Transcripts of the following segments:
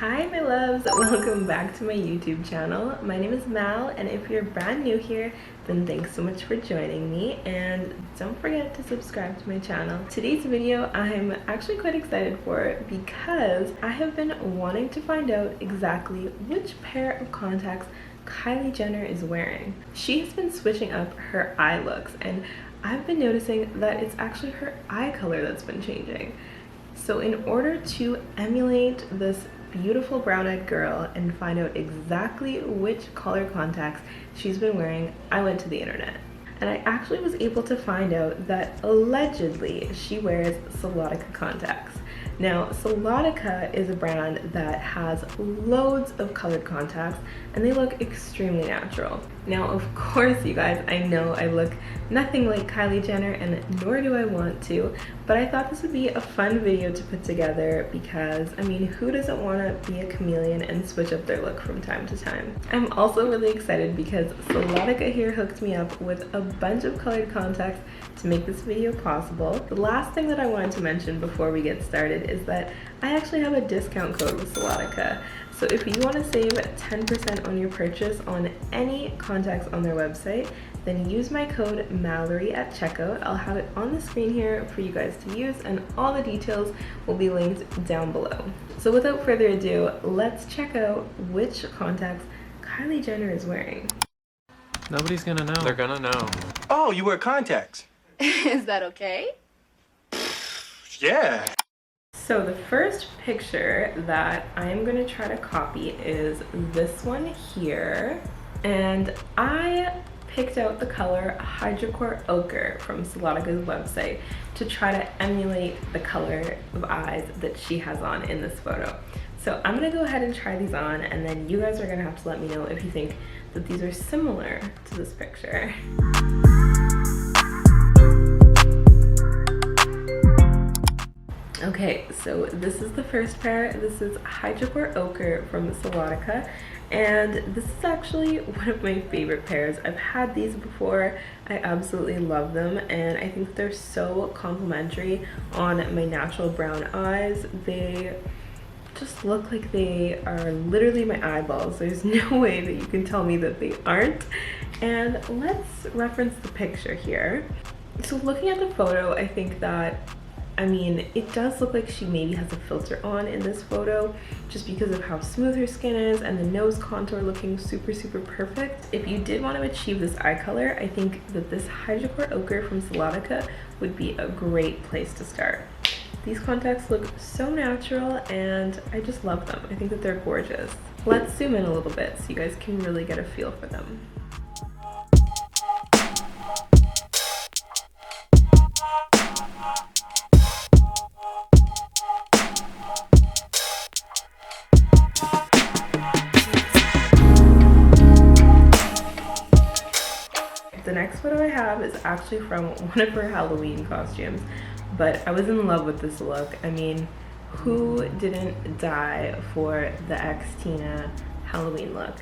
Hi my loves, welcome back to my YouTube channel. My name is Mal, and if you're brand new here, then thanks so much for joining me, and don't forget to subscribe to my channel. Today's video I'm actually quite excited for because I have been wanting to find out exactly which pair of contacts Kylie Jenner is wearing. She has been switching up her eye looks, and I've been noticing that it's actually her eye color that's been changing. So in order to emulate this beautiful brown-eyed girl and find out exactly which color contacts she's been wearing, I went to the internet. And I actually was able to find out that allegedly she wears Solotica contacts. Now, Solotica is a brand that has loads of colored contacts and they look extremely natural. Now, of course, you guys, I know I look nothing like Kylie Jenner, and nor do I want to, but I thought this would be a fun video to put together because, I mean, who doesn't want to be a chameleon and switch up their look from time to time? I'm also really excited because Solotica here hooked me up with a bunch of colored contacts to make this video possible. The last thing that I wanted to mention before we get started is that I actually have a discount code with Solotica. So if you want to save 10% on your purchase on any contacts on their website, then use my code Mallory at checkout. I'll have it on the screen here for you guys to use, and all the details will be linked down below. So without further ado, let's check out which contacts Kylie Jenner is wearing. Nobody's gonna know. They're gonna know. Oh, you wear contacts? Is that okay? Yeah. So the first picture that I'm going to try to copy is this one here. And I picked out the color Hidrocor Ocre from Solotica's website to try to emulate the color of eyes that she has on in this photo. So I'm going to go ahead and try these on, and then you guys are going to have to let me know if you think that these are similar to this picture. Okay, so this is the first pair. This is Hidrocor Ocre from Solotica, and this is actually one of my favorite pairs. I've had these before. I absolutely love them, and I think they're so complimentary on my natural brown eyes. They just look like they are literally my eyeballs. There's no way that you can tell me that they aren't. And let's reference the picture here. So looking at the photo, I think that, I mean, it does look like she maybe has a filter on in this photo just because of how smooth her skin is and the nose contour looking super perfect. If you did want to achieve this eye color, I think that this Hidrocor Ocre from Solotica would be a great place to start. These contacts look so natural and I just love them. I think that they're gorgeous. Let's zoom in a little bit so you guys can really get a feel for them. The next photo I have is actually from one of her Halloween costumes, but I was in love with this look. I mean, who didn't die for the ex-Tina Halloween look?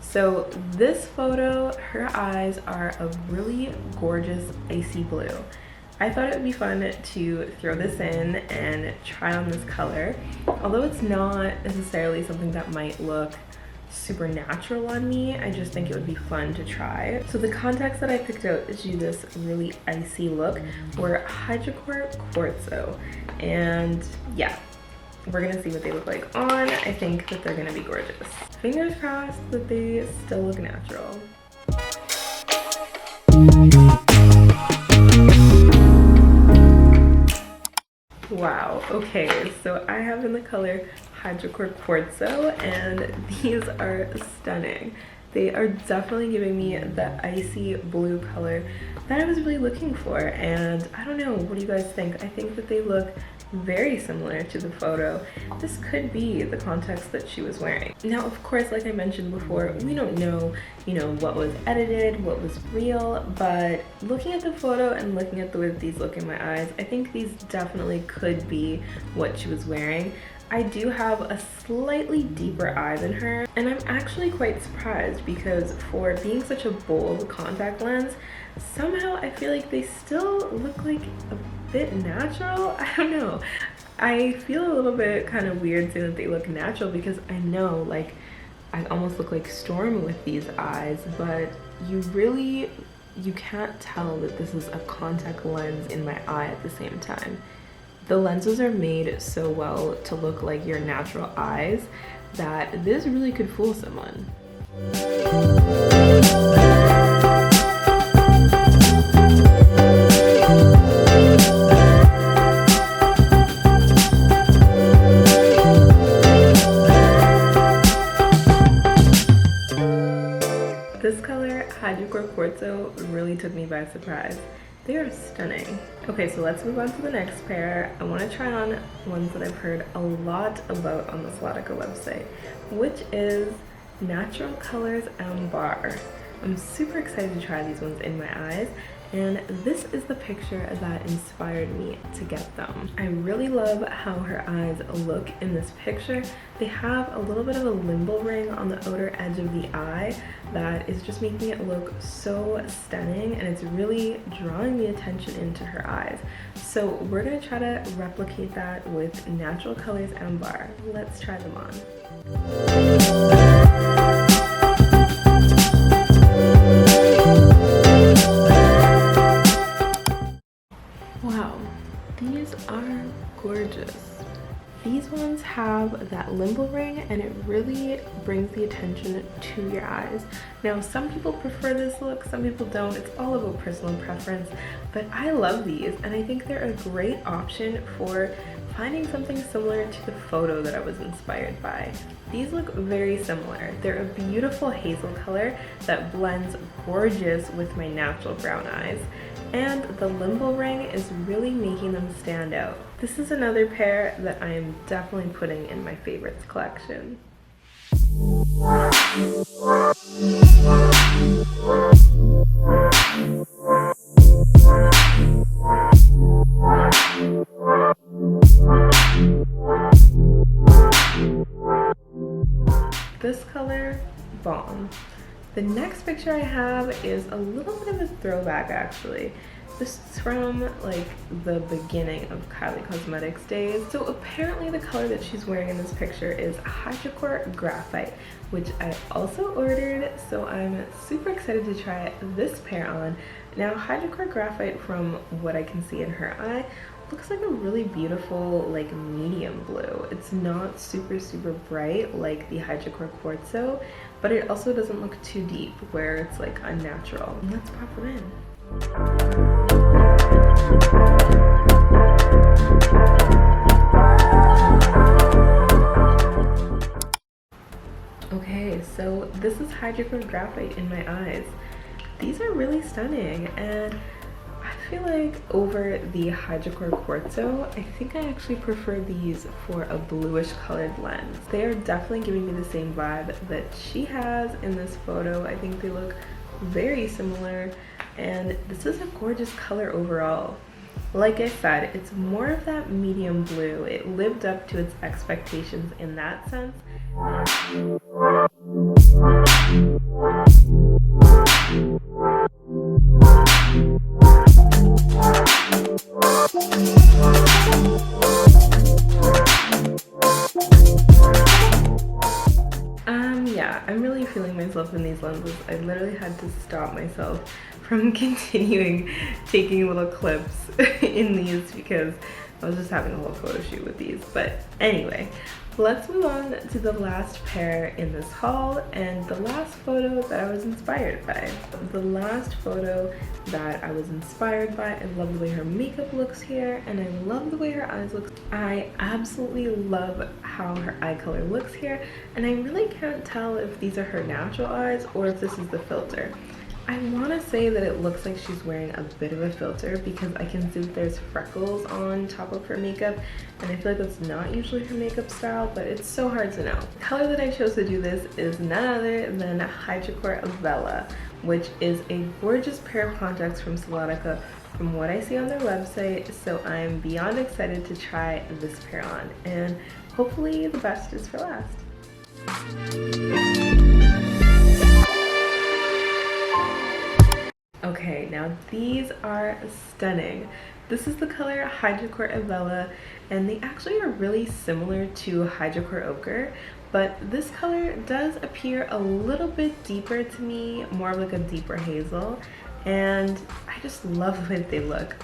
So this photo, her eyes are a really gorgeous icy blue. I thought it would be fun to throw this in and try on this color, although it's not necessarily something that might look super natural on me. I just think it would be fun to try. So the contacts that I picked out to do this really icy look were Hidrocor Quartzo, and yeah, we're gonna see what they look like on. I think that they're gonna be gorgeous. Fingers crossed that they still look natural. Wow, okay, so I have in the color Hidrocor Quartzo, and these are stunning. They are definitely giving me the icy blue color that I was really looking for, and I don't know, what do you guys think? I think that they look very similar to the photo. This could be the contacts that she was wearing. Now, of course, like I mentioned before, we don't know, what was edited, what was real, but looking at the photo and looking at the way that these look in my eyes, I think these definitely could be what she was wearing. I do have a slightly deeper eye than her, and I'm actually quite surprised because for being such a bold contact lens, somehow I feel like they still look like a bit natural. I don't know. I feel a little bit kind of weird saying that they look natural because I know, like, I almost look like Storm with these eyes, but you can't tell that this is a contact lens in my eye at the same time. The lenses are made so well to look like your natural eyes that this really could fool someone. This color, Hidrocor Quartzo, really took me by surprise. They are stunning. Okay, so let's move on to the next pair. I want to try on ones that I've heard a lot about on the Solotica website, which is Natural Colors Ambar. I'm super excited to try these ones in my eyes, and this is the picture that inspired me to get them. I really love how her eyes look in this picture. They have a little bit of a limbal ring on the outer edge of the eye that is just making it look so stunning, and it's really drawing the attention into her eyes. So we're gonna try to replicate that with Natural Colors Ambar. Let's try them on. Wow, these are gorgeous. These ones have that limbal ring and it really brings the attention to your eyes. Now, some people prefer this look, some people don't. It's all about personal preference, but I love these and I think they're a great option for finding something similar to the photo that I was inspired by. These look very similar. They're a beautiful hazel color that blends gorgeous with my natural brown eyes, and the limbal ring is really making them stand out. This is another pair that I am definitely putting in my favorites collection. This color, bomb. The next picture I have is a little bit of a throwback actually. This is from like the beginning of Kylie Cosmetics days. So apparently the color that she's wearing in this picture is Hidrocor Graphite, which I also ordered, so I'm super excited to try this pair on. Now Hidrocor Graphite, from what I can see in her eye, looks like a really beautiful like medium blue. It's not super bright like the Hidrocor Quartzo, but it also doesn't look too deep where it's like unnatural. Let's pop them in. Okay, so this is Hidrocor Graphite in my eyes. These are really stunning, and I feel like over the Hidrocor Quartzo, I think I actually prefer these for a bluish colored lens. They are definitely giving me the same vibe that she has in this photo. I think they look very similar, and this is a gorgeous color overall. Like I said, it's more of that medium blue. It lived up to its expectations in that sense. Yeah, I'm really feeling myself in these lenses. I literally had to stop myself from continuing taking little clips in these because I was just having a whole photo shoot with these. But anyway, let's move on to the last pair in this haul and the last photo that I was inspired by. The last photo that I was inspired by, I love the way her makeup looks here, and I love the way her eyes look. I absolutely love how her eye color looks here, and I really can't tell if these are her natural eyes or if this is the filter. I want to say that it looks like she's wearing a bit of a filter because I can see that there's freckles on top of her makeup, and I feel like that's not usually her makeup style, but it's so hard to know. The color that I chose to do this is none other than Hidrocor Avela, which is a gorgeous pair of contacts from Solotica from what I see on their website, so I'm beyond excited to try this pair on, and hopefully the best is for last. Okay, Okay, now these are stunning. This is the color Hidrocor Avela, and they actually are really similar to Hidrocor Ocre, but this color does appear a little bit deeper to me, more of like a deeper hazel, and I just love the way that they look.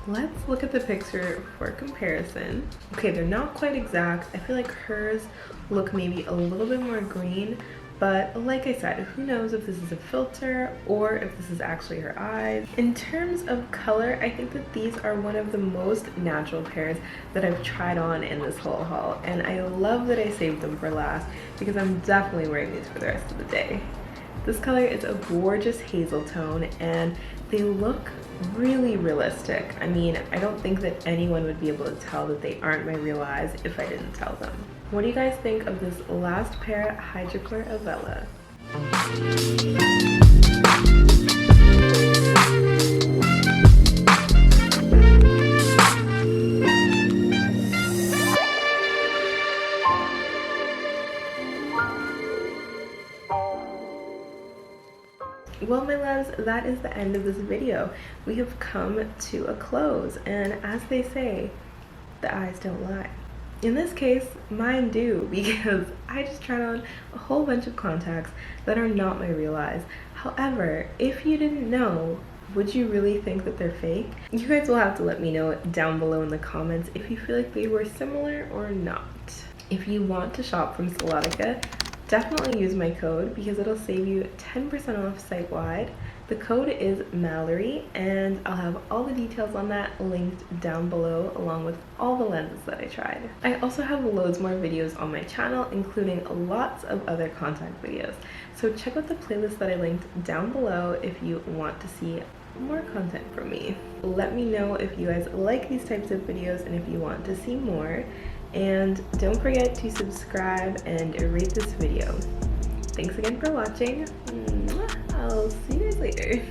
Let's look at the picture for comparison. Okay, they're not quite exact. I feel like hers look maybe a little bit more green, but like I said, who knows if this is a filter or if this is actually her eyes. In terms of color, I think that these are one of the most natural pairs that I've tried on in this whole haul, and I love that I saved them for last because I'm definitely wearing these for the rest of the day. This color is a gorgeous hazel tone and they look really realistic. I mean, I don't think that anyone would be able to tell that they aren't my real eyes if I didn't tell them. What do you guys think of this last pair, Hidrocor Avela? Well, my loves, that is the end of this video. We have come to a close, and as they say, the eyes don't lie. In this case, mine do, because I just tried on a whole bunch of contacts that are not my real eyes. However, if you didn't know, would you really think that they're fake? You guys will have to let me know down below in the comments if you feel like they were similar or not. If you want to shop from Solotica, definitely use my code because it'll save you 10% off site-wide. The code is Mallory, and I'll have all the details on that linked down below along with all the lenses that I tried. I also have loads more videos on my channel, including lots of other contact videos. So check out the playlist that I linked down below if you want to see more content from me. Let me know if you guys like these types of videos and if you want to see more. And don't forget to subscribe and rate this video. Thanks again for watching. I'll see you guys later.